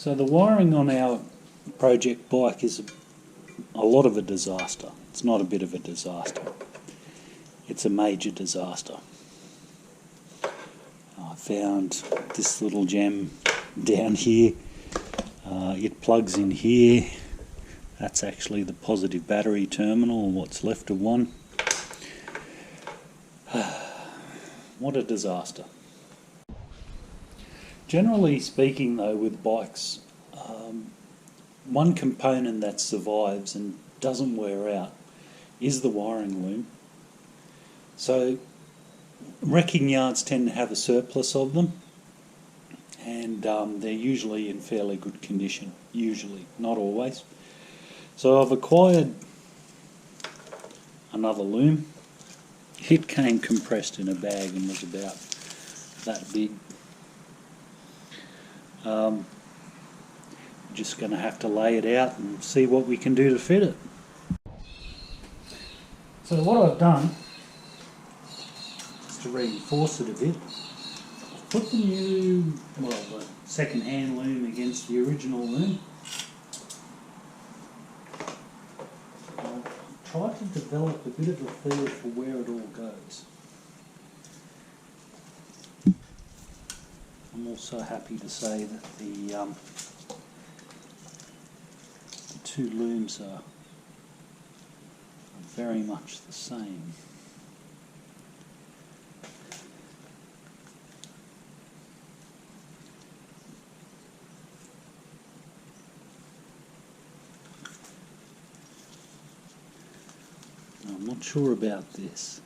So the wiring on our project bike is a lot of a disaster. It's not a bit of a disaster. It's a major disaster. I found this little gem down here. It plugs in here. That's actually the positive battery terminal, what's left of one. What a disaster. Generally speaking though, with bikes, one component that survives and doesn't wear out is the wiring loom. So wrecking yards tend to have a surplus of them, and they're usually in fairly good condition, usually, not always. So I've acquired another loom. It came compressed in a bag and was about that big. Just going to have to lay it out and see what we can do to fit it. So what I've done is to reinforce it a bit. I've put the new, the second-hand loom against the original loom. I've tried to develop a bit of a feel for where it all goes. I'm also happy to say that the two looms are very much the same. I'm not sure about this.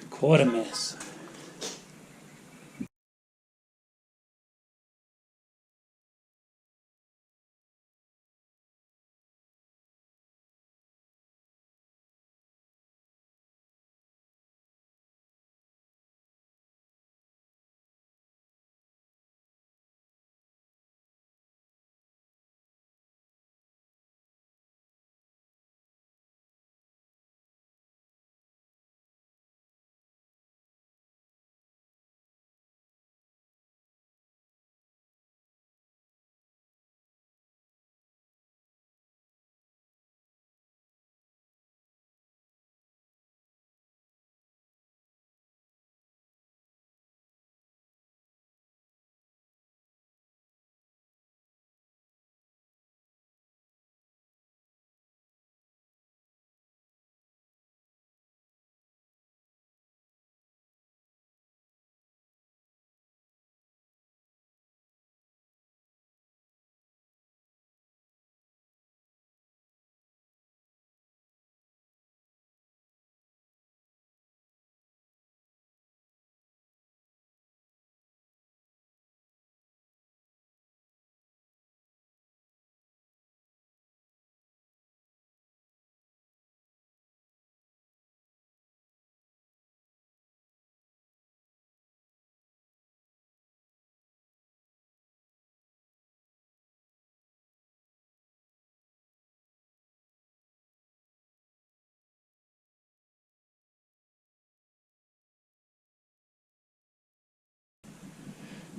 Quite a mess.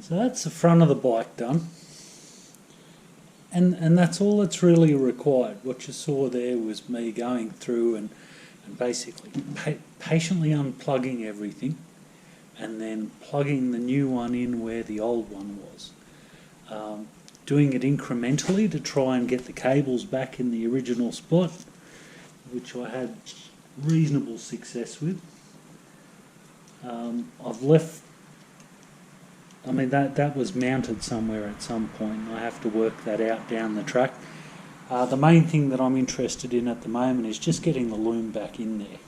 So that's the front of the bike done. And that's all that's really required. What you saw there was me going through and basically patiently unplugging everything and then plugging the new one in where the old one was. Doing it incrementally to try and get the cables back in the original spot, which I had reasonable success with. I've left, I mean that was mounted somewhere at some point. I have to work that out down the track. The main thing that I'm interested in at the moment is just getting the loom back in there.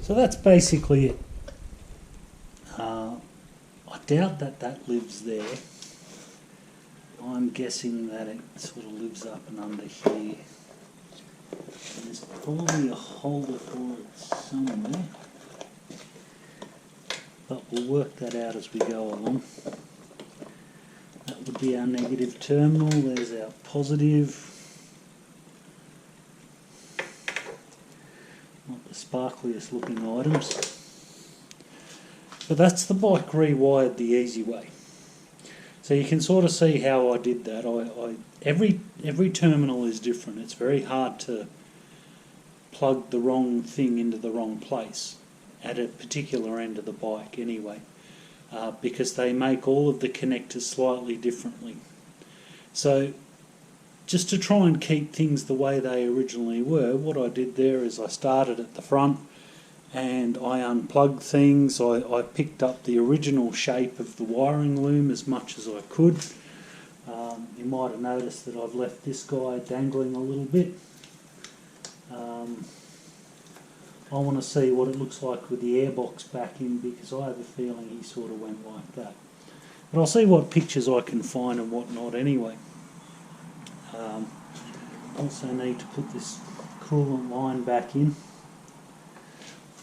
So that's basically it. I doubt that lives there. I'm guessing that it sort of lives up and under here. And there's probably a holder for it somewhere. But we'll work that out as we go along. That would be our negative terminal. There's our positive. Not the sparkliest looking items. But that's the bike rewired the easy way. So you can sort of see how I did that. Every terminal is different. It's very hard to plug the wrong thing into the wrong place at a particular end of the bike anyway, because they make all of the connectors slightly differently. So just to try and keep things the way they originally were, what I did there is I started at the front and I unplugged things. I picked up the original shape of the wiring loom as much as I could. You might have noticed that I've left this guy dangling a little bit. I want to see what it looks like with the airbox back in, because I have a feeling he sort of went like that. But I'll see what pictures I can find and what not anyway. Also need to put this coolant line back in.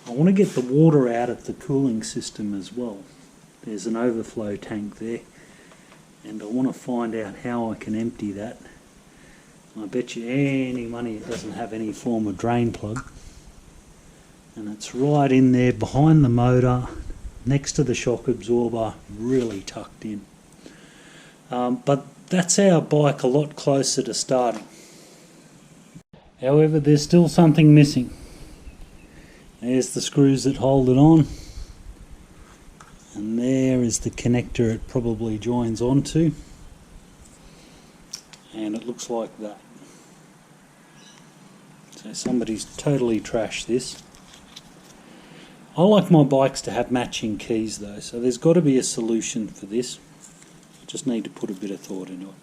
I want to get the water out of the cooling system as well. There's an overflow tank there, and I want to find out how I can empty that. I bet you any money it doesn't have any form of drain plug, and it's right in there behind the motor next to the shock absorber, really tucked in. But that's our bike a lot closer to starting. However, there's still something missing. There's the screws that hold it on, and there is the connector it probably joins onto, and it looks like that. So somebody's totally trashed this. I like my bikes to have matching keys though, so there's got to be a solution for this. Just need to put a bit of thought into it.